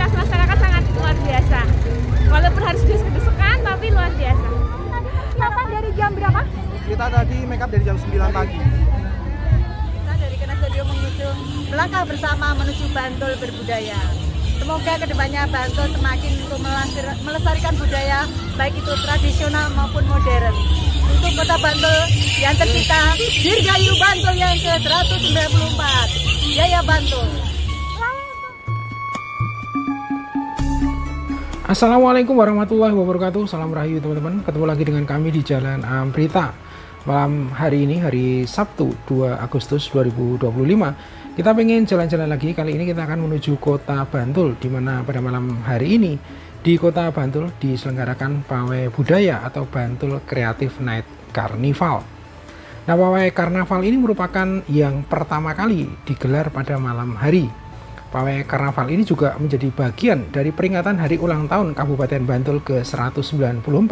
antusias masyarakat sangat luar biasa. Walaupun harus desek-desekan, tapi luar biasa. Silakan dari jam berapa? Kita tadi make up dari jam 9 pagi. Kita dari Kena Studio menuju melangkah bersama menuju Bantul berbudaya. Semoga kedepannya Bantul semakin untuk melestarikan budaya, baik itu tradisional maupun modern. Untuk Kota Bantul yang tercipta Dirgayu Bantul yang ke-194. Jaya Bantul. Assalamualaikum warahmatullahi wabarakatuh. Salam rahayu teman-teman. Ketemu lagi dengan kami di Jalan Amrita. Malam hari ini, hari Sabtu 2 Agustus 2025, kita pengen jalan-jalan lagi. Kali ini kita akan menuju Kota Bantul, di mana pada malam hari ini di Kota Bantul diselenggarakan Pawai Budaya atau Bantul Creative Night Carnival. Nah, Pawai Karnaval ini merupakan yang pertama kali digelar pada malam hari. Pawai Karnaval ini juga menjadi bagian dari peringatan hari ulang tahun Kabupaten Bantul ke-194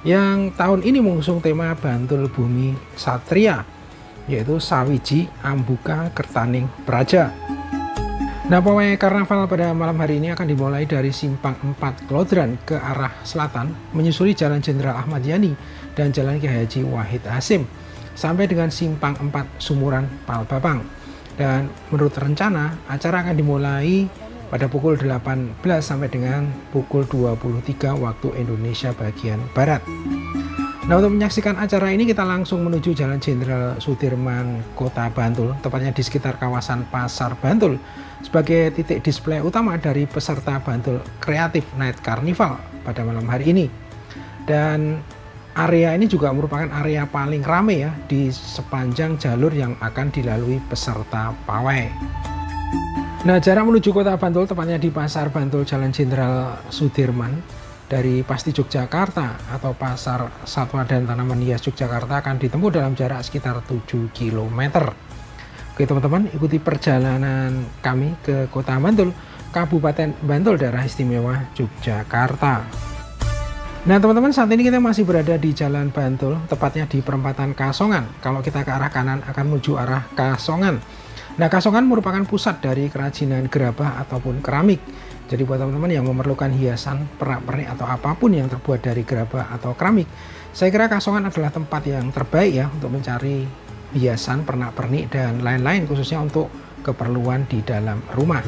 yang tahun ini mengusung tema Bantul Bumi Satria, yaitu Sawiji Ambuka Kertaning Praja. Nah, Pawai Karnaval pada malam hari ini akan dimulai dari Simpang 4 Klodran ke arah selatan, menyusuri Jalan Jenderal Ahmad Yani dan Jalan Kiai Haji Wahid Hasim sampai dengan Simpang 4 Sumuran Palbapang. Dan menurut rencana, acara akan dimulai pada pukul 18 sampai dengan pukul 23 waktu Indonesia bagian Barat. Nah, untuk menyaksikan acara ini kita langsung menuju Jalan Jenderal Sudirman, Kota Bantul, tepatnya di sekitar kawasan Pasar Bantul, sebagai titik display utama dari peserta Bantul Creative Night Carnival pada malam hari ini. Dan area ini juga merupakan area paling ramai ya di sepanjang jalur yang akan dilalui peserta pawai. Nah, jarak menuju Kota Bantul tepatnya di Pasar Bantul Jalan Jenderal Sudirman dari Pasti Yogyakarta atau Pasar Satwa dan Tanaman Hias Yogyakarta akan ditempuh dalam jarak sekitar 7 km. Oke teman-teman, ikuti perjalanan kami ke Kota Bantul, Kabupaten Bantul, Daerah Istimewa Yogyakarta. Nah teman-teman, saat ini kita masih berada di Jalan Bantul, tepatnya di perempatan Kasongan. Kalau kita ke arah kanan akan menuju arah Kasongan. Nah, Kasongan merupakan pusat dari kerajinan gerabah ataupun keramik. Jadi buat teman-teman yang memerlukan hiasan, pernak-pernik atau apapun yang terbuat dari gerabah atau keramik, saya kira Kasongan adalah tempat yang terbaik ya untuk mencari hiasan, pernak-pernik dan lain-lain, khususnya untuk keperluan di dalam rumah.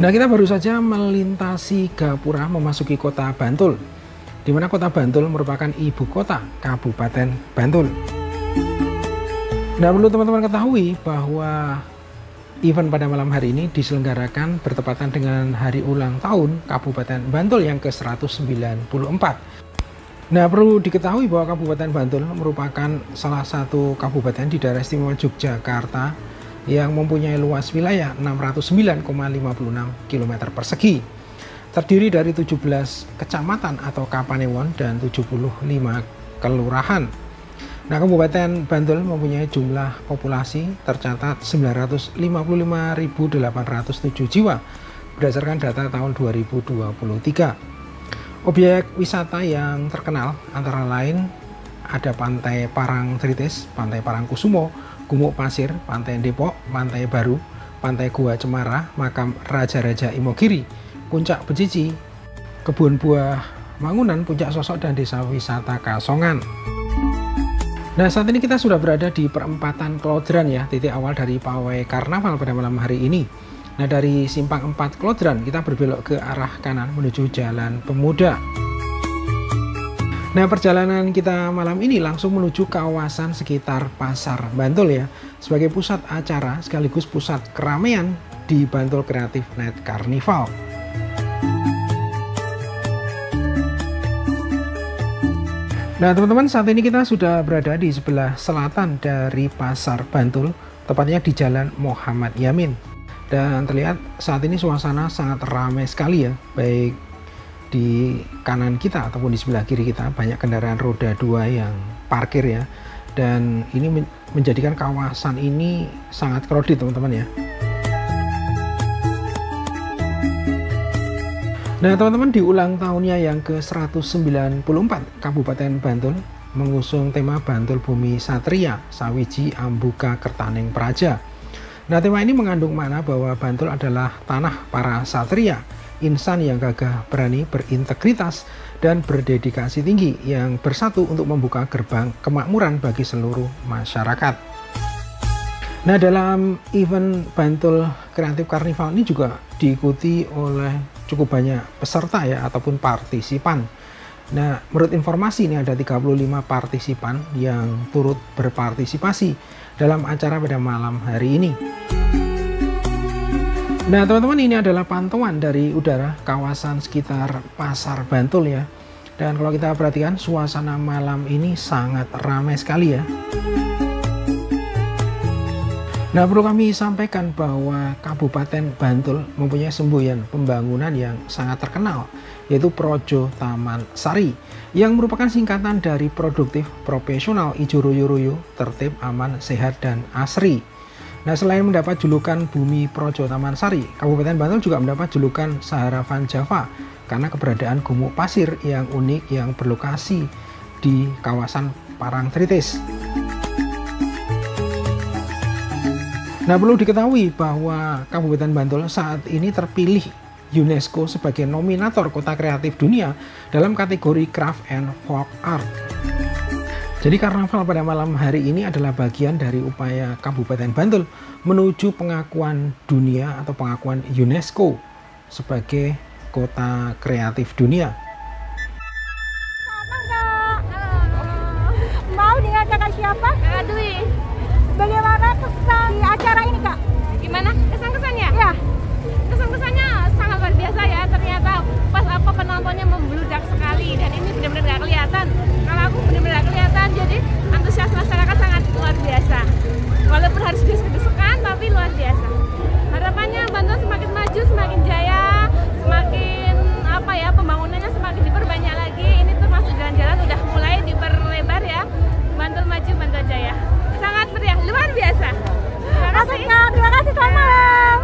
Nah, kita baru saja melintasi Gapura memasuki Kota Bantul, di mana Kota Bantul merupakan ibu kota Kabupaten Bantul. Nah, perlu teman-teman ketahui bahwa event pada malam hari ini diselenggarakan bertepatan dengan hari ulang tahun Kabupaten Bantul yang ke-194. Nah, perlu diketahui bahwa Kabupaten Bantul merupakan salah satu kabupaten di daerah istimewa Yogyakarta yang mempunyai luas wilayah 609,56 km persegi, terdiri dari 17 kecamatan atau kapanewon dan 75 kelurahan. Nah, Kabupaten Bantul mempunyai jumlah populasi tercatat 955.807 jiwa berdasarkan data tahun 2023. Objek wisata yang terkenal antara lain ada Pantai Parangtritis, Pantai Parangkusumo, Gumuk Pasir, Pantai Depok, Pantai Baru, Pantai Gua Cemara, Makam Raja-Raja Imogiri, Puncak Becici, Kebun Buah Mangunan, Puncak Sosok, dan Desa Wisata Kasongan. Nah, saat ini kita sudah berada di perempatan Klodran ya, titik awal dari Pawai Karnaval pada malam hari ini. Nah, dari Simpang 4 Klodran kita berbelok ke arah kanan menuju Jalan Pemuda. Nah, perjalanan kita malam ini langsung menuju kawasan sekitar Pasar Bantul ya, sebagai pusat acara sekaligus pusat keramaian di Bantul Creative Night Carnival. Nah teman-teman, saat ini kita sudah berada di sebelah selatan dari Pasar Bantul, tepatnya di Jalan Muhammad Yamin. Dan terlihat saat ini suasana sangat ramai sekali ya, baik di kanan kita ataupun di sebelah kiri kita banyak kendaraan roda 2 yang parkir ya, dan ini menjadikan kawasan ini sangat crowded teman-teman ya. Nah teman-teman, di ulang tahunnya yang ke-194 Kabupaten Bantul mengusung tema Bantul Bumi Satria Sawiji Ambuka Kertaning Praja. Nah, tema ini mengandung makna bahwa Bantul adalah tanah para satria, insan yang gagah, berani, berintegritas, dan berdedikasi tinggi yang bersatu untuk membuka gerbang kemakmuran bagi seluruh masyarakat. Nah, dalam event Bantul Creative Carnival ini juga diikuti oleh cukup banyak peserta ya, ataupun partisipan. Nah, menurut informasi ini ada 35 partisipan yang turut berpartisipasi dalam acara pada malam hari ini. Nah, teman-teman, ini adalah pantauan dari udara kawasan sekitar Pasar Bantul ya. Dan kalau kita perhatikan, suasana malam ini sangat ramai sekali ya. Nah, perlu kami sampaikan bahwa Kabupaten Bantul mempunyai semboyan pembangunan yang sangat terkenal, yaitu Projo Taman Sari, yang merupakan singkatan dari produktif, profesional, ijo royo-royo, tertib, aman, sehat, dan asri. Nah, selain mendapat julukan Bumi Projo Taman Sari, Kabupaten Bantul juga mendapat julukan Sahara Van Java karena keberadaan gumuk pasir yang unik yang berlokasi di kawasan Parangtritis. Nah, perlu diketahui bahwa Kabupaten Bantul saat ini terpilih UNESCO sebagai nominator kota kreatif dunia dalam kategori Craft and Folk Art. Jadi karnaval pada malam hari ini adalah bagian dari upaya Kabupaten Bantul menuju pengakuan dunia atau pengakuan UNESCO sebagai kota kreatif dunia. Mau dengan kakak siapa? Kakak Dwi. Bagaimana kesan di acara ini, Kak? Gimana kesan-kesannya? Ya. Kesan-kesannya sangat luar biasa ya. Ternyata pas penontonnya membludak sekali dan ini benar-benar nggak kelihatan. Kalau aku benar-benar nggak kelihatan, jadi antusias masyarakat sangat luar biasa. Walaupun harus desek-desekan, tapi luar biasa. Harapannya Bantul semakin maju, semakin jaya, semakin pembangunannya semakin diperbanyak lagi. Ini termasuk jalan-jalan udah mulai diperlebar ya. Bantul maju, Bantul jaya. Sangat meriah, luar biasa. Terima kasih. Terima kasih, selamat malam.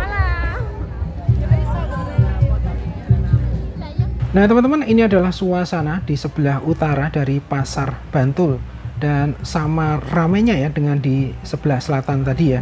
Nah, teman-teman, ini adalah suasana di sebelah utara dari Pasar Bantul dan sama ramainya ya dengan di sebelah selatan tadi ya.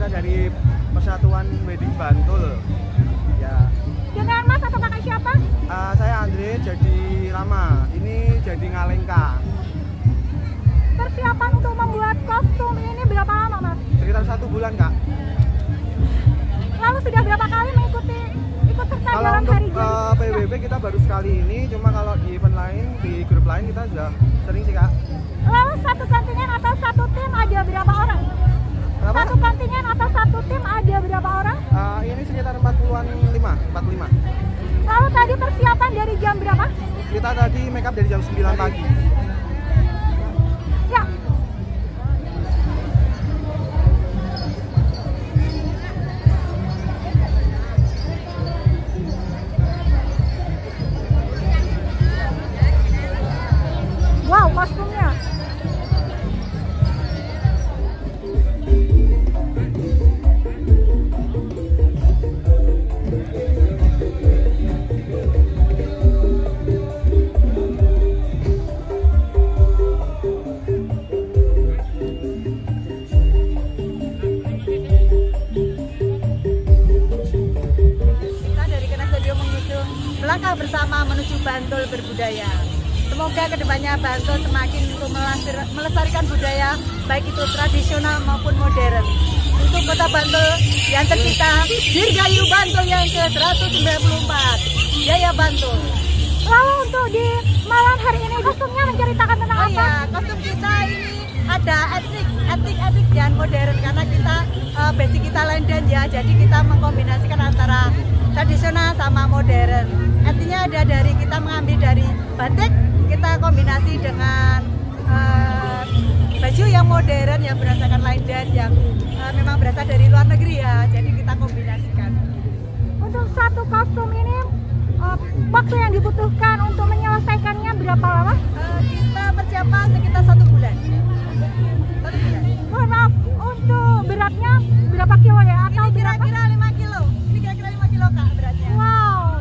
Dari Persatuan Wedding Bantul ya. Dengan Mas atau kakak siapa? Saya Andre, jadi Rama, ini jadi Ngalengka. Persiapan untuk membuat kostum ini berapa lama, Mas? Sekitar 1 bulan, Kak. Lalu sudah berapa kali ikut serta kalau dalam untuk hari PWB kita baru sekali ini, cuma kalau di event lain, di grup lain kita sudah sering sih, Kak. Lalu satu kontingen atau satu tim ada berapa orang? Kenapa? Satu kontingen atau satu tim ada berapa orang? Ini sekitar 45. Lalu tadi persiapan dari jam berapa? Kita tadi make up dari jam 9 pagi. Ya. Wow, kostumnya. Melangkah bersama menuju Bantul berbudaya. Semoga kedepannya Bantul semakin untuk melestarikan budaya, baik itu tradisional maupun modern. Untuk kota Bantul yang tercipta, Dirgahayu Bantul yang ke-194, Jaya Bantul. Lalu untuk di malam hari ini kostumnya menceritakan tentang apa? Iya, kostum kita ini ada etnik dan modern karena kita basic kita London ya, jadi kita mengkombinasikan antara tradisional sama modern. Artinya ada dari kita mengambil dari batik, kita kombinasi dengan baju yang modern yang berdasarkan line dance yang memang berasal dari luar negeri ya, jadi kita kombinasikan. Untuk satu kostum ini waktu yang dibutuhkan untuk menyelesaikannya berapa lama? Kita persiapan sekitar 1 bulan. Mohon maaf, untuk beratnya berapa kilo ya? Atau ini kira-kira 5 kilo. Ini kira-kira 5 kilo Kak beratnya. Wow.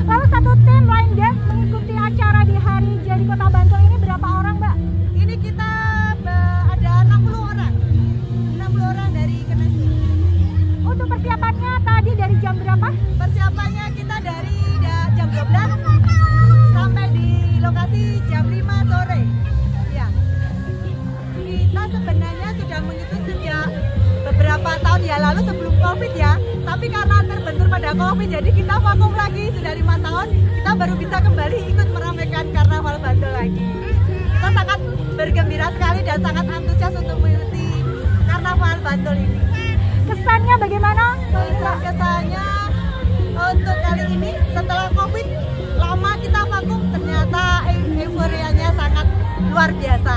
Lalu satu tim line dance mengikuti acara di Hari Jadi Kota Bantul ini berapa orang, Mbak? Ini kita ada 60 orang. 60 orang dari Kenes. Untuk persiapannya tadi dari jam berapa? Persiapannya kita dari jam 12 sampai di lokasi jam 5 sore. Ya. Kita sebenarnya sudah mengikuti sejak beberapa tahun ya lalu sebelum Covid ya. Tapi karena terbentur pada Covid jadi kita vakum lagi sudah 5 tahun. Kita baru bisa kembali ikut meramaikan Karnaval Bantul lagi. Kita sangat bergembira sekali dan sangat antusias untuk mengikuti Karnaval Bantul ini. Kesannya bagaimana? Kesannya untuk kali ini setelah Covid lama kita vakum ternyata euforianya sangat luar biasa.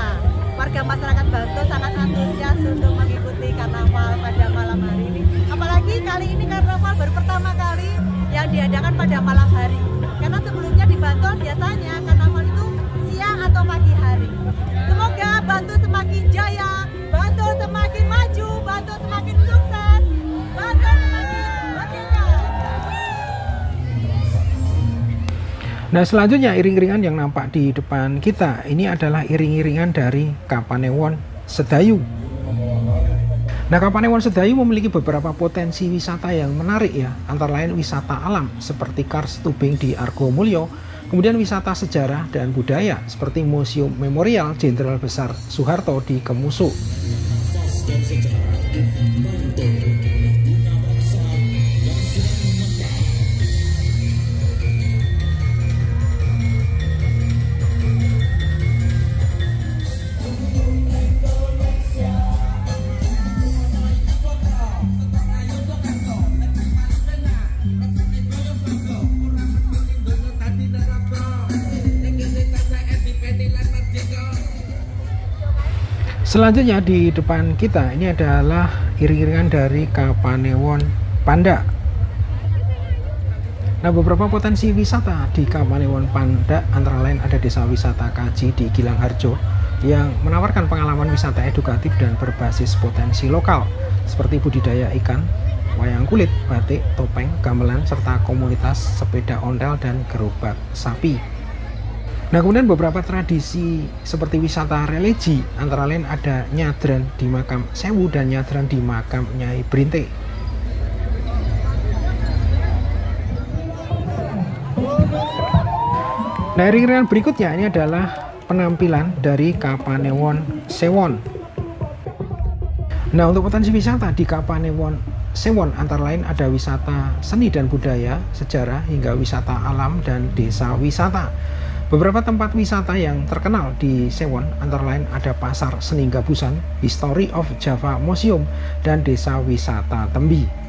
Warga masyarakat Bantul sangat antusias untuk mengikuti karnaval pada malam hari ini. Apalagi kali ini karnaval baru pertama kali yang diadakan pada malam hari. Karena sebelumnya di Bantul biasanya karnaval itu siang atau pagi hari. Semoga Bantul semakin jaya, Bantul semakin maju, Bantul semakin sukses, Bantul semakin merdeka. Nah, selanjutnya iring-iringan yang nampak di depan kita ini adalah iring-iringan dari Kapanewon Sedayu. Nah, Kapanewon Sedayu memiliki beberapa potensi wisata yang menarik ya, antara lain wisata alam seperti Kars Tubing di Argomulyo, kemudian wisata sejarah dan budaya seperti Museum Memorial Jenderal Besar Soeharto di Kemusu. Selanjutnya di depan kita ini adalah iring-iringan dari Kapanewon Panda. Nah, beberapa potensi wisata di Kapanewon Panda antara lain ada desa wisata Kaji di Gilang Harjo yang menawarkan pengalaman wisata edukatif dan berbasis potensi lokal seperti budidaya ikan, wayang kulit, batik, topeng, gamelan, serta komunitas sepeda ondel dan gerobak sapi. Nah, kemudian beberapa tradisi seperti wisata religi antara lain ada nyadran di makam Sewu dan nyadran di makam Nyai Brinte. Nah, iring-iringan berikutnya ini adalah penampilan dari Kapanewon Sewon. Nah, untuk potensi wisata di Kapanewon Sewon antara lain ada wisata seni dan budaya, sejarah hingga wisata alam dan desa wisata. Beberapa tempat wisata yang terkenal di Sewon antara lain ada Pasar Seni Gabusan, History of Java Museum, dan Desa Wisata Tembi.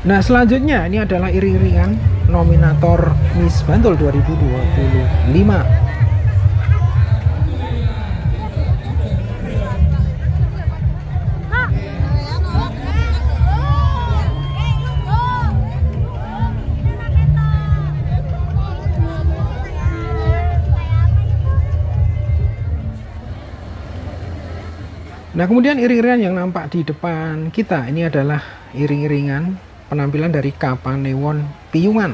Nah, selanjutnya ini adalah iring-iringan nominator Miss Bantul 2025. Nah, kemudian iring-iringan yang nampak di depan kita ini adalah iring-iringan penampilan dari Kapanewon Piungan.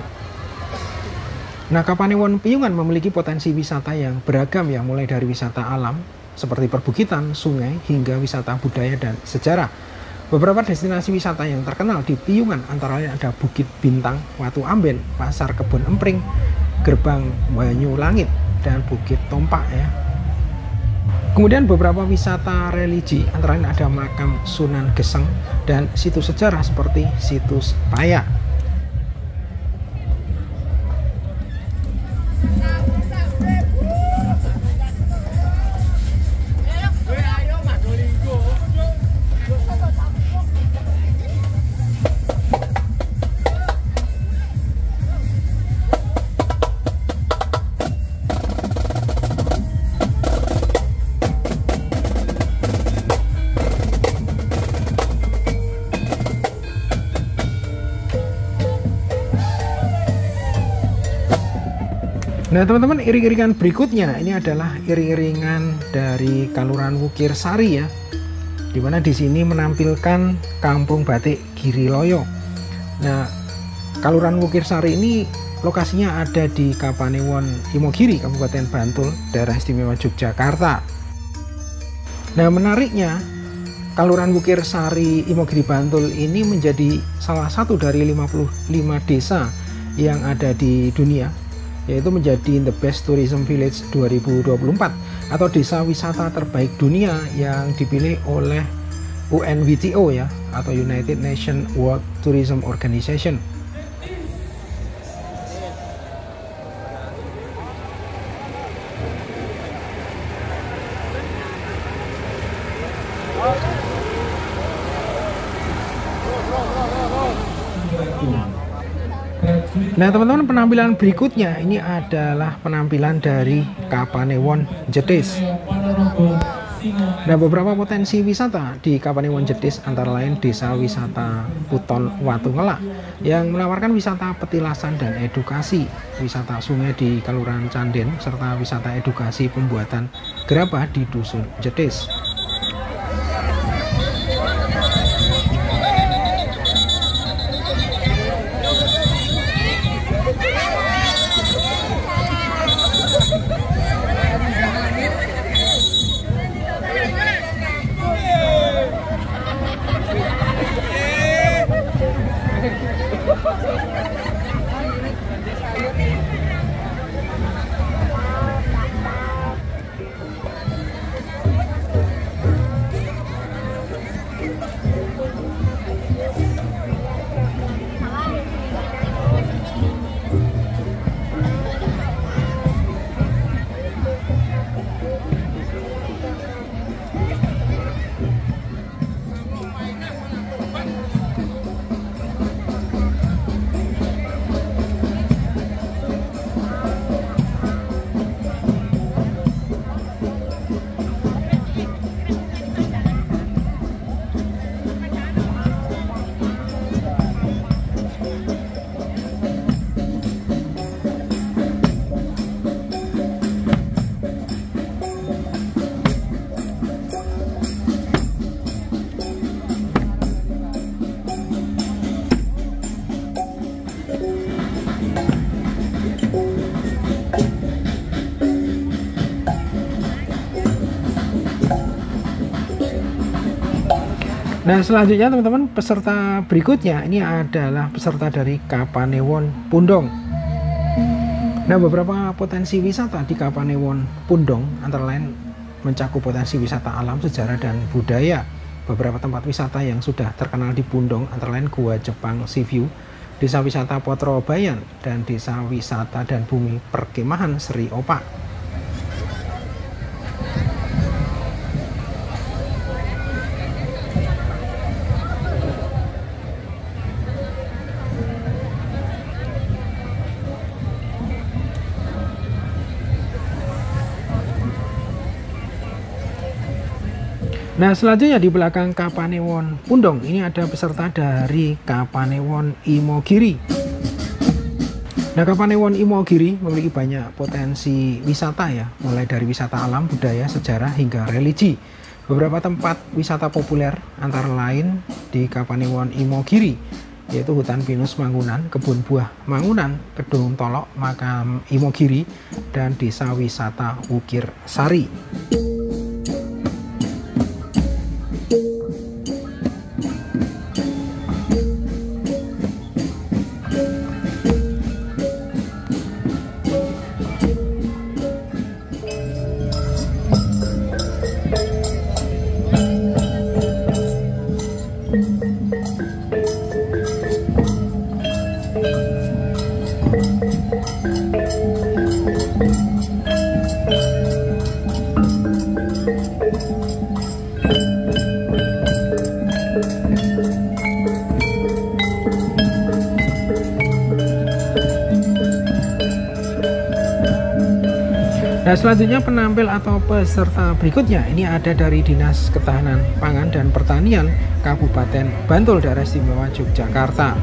Nah, Kapanewon Piungan memiliki potensi wisata yang beragam ya, mulai dari wisata alam seperti perbukitan, sungai, hingga wisata budaya dan sejarah. Beberapa destinasi wisata yang terkenal di Piungan antara lain ada Bukit Bintang, Watu Amben, Pasar Kebun Empring, Gerbang Banyu Langit, dan Bukit Tompak ya. Kemudian beberapa wisata religi, antara lain ada makam Sunan Geseng dan situs sejarah seperti situs Payak. Nah teman-teman, iring-iringan berikutnya ini adalah iring-iringan dari Kaluran Wukir Sari ya, dimana di sini menampilkan Kampung Batik Giriloyo. Nah, Kaluran Wukir Sari ini lokasinya ada di Kapanewon Imogiri, Kabupaten Bantul, Daerah Istimewa Yogyakarta. Nah, menariknya Kaluran Wukir Sari Imogiri Bantul ini menjadi salah satu dari 55 desa yang ada di dunia, yaitu menjadi The Best Tourism Village 2024 atau desa wisata terbaik dunia yang dipilih oleh UNWTO ya, atau United Nations World Tourism Organization. Nah teman-teman, penampilan berikutnya ini adalah penampilan dari Kapanewon Jetis. Nah, beberapa potensi wisata di Kapanewon Jetis antara lain desa wisata Puton Watu Ngelak yang menawarkan wisata petilasan dan edukasi, wisata sungai di Kaluran Canden, serta wisata edukasi pembuatan gerabah di Dusun Jetis. Nah selanjutnya teman-teman, peserta berikutnya ini adalah peserta dari Kapanewon Pundong. Nah, beberapa potensi wisata di Kapanewon Pundong antara lain mencakup potensi wisata alam, sejarah, dan budaya. Beberapa tempat wisata yang sudah terkenal di Pundong antara lain Gua Jepang Sea View, Desa Wisata Potrobayan, dan Desa Wisata dan Bumi Perkemahan Sri Opak. Nah, selanjutnya di belakang Kapanewon Pundong ini ada peserta dari Kapanewon Imogiri. Nah, Kapanewon Imogiri memiliki banyak potensi wisata ya, mulai dari wisata alam, budaya, sejarah hingga religi. Beberapa tempat wisata populer antara lain di Kapanewon Imogiri yaitu Hutan Pinus Mangunan, Kebun Buah Mangunan, Kedung Tolok, Makam Imogiri, dan Desa Wisata Wukir Sari. Nah, selanjutnya penampil atau peserta berikutnya ini ada dari Dinas Ketahanan Pangan dan Pertanian Kabupaten Bantul, Daerah Istimewa Yogyakarta.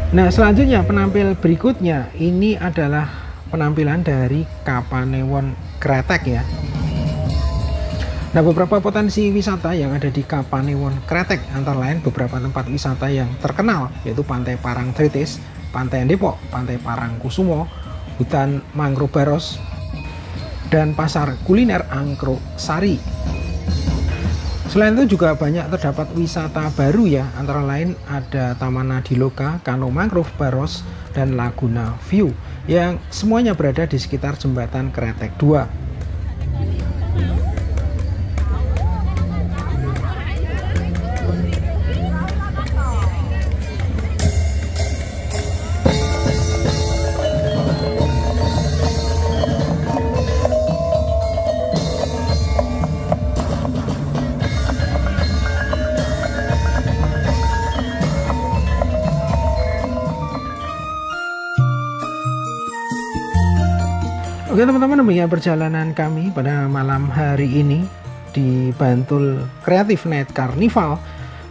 Nah, selanjutnya penampil berikutnya ini adalah penampilan dari Kapanewon Kretek ya. Nah, beberapa potensi wisata yang ada di Kapanewon Kretek antara lain beberapa tempat wisata yang terkenal yaitu Pantai Parangtritis, Pantai Depok, Pantai Parangkusumo, Hutan Mangrove Baros, dan Pasar Kuliner Angkro Sari. Selain itu juga banyak terdapat wisata baru ya, antara lain ada Taman Nadiloka, Kano Mangrove Baros, dan Laguna View yang semuanya berada di sekitar Jembatan Kretek 2. Oke teman-teman, demikian perjalanan kami pada malam hari ini di Bantul Creative Night Carnival.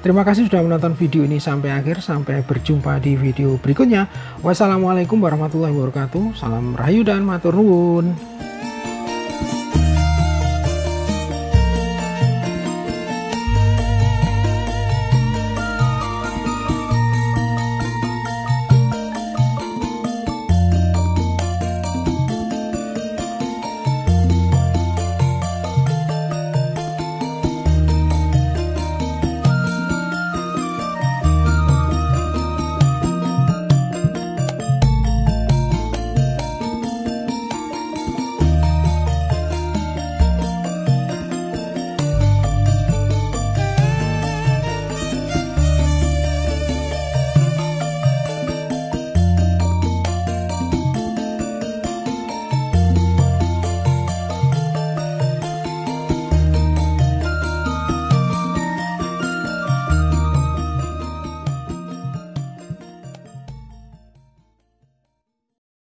Terima kasih sudah menonton video ini sampai akhir. Sampai berjumpa di video berikutnya. Wassalamualaikum warahmatullahi wabarakatuh. Salam rahayu dan matur nuwun.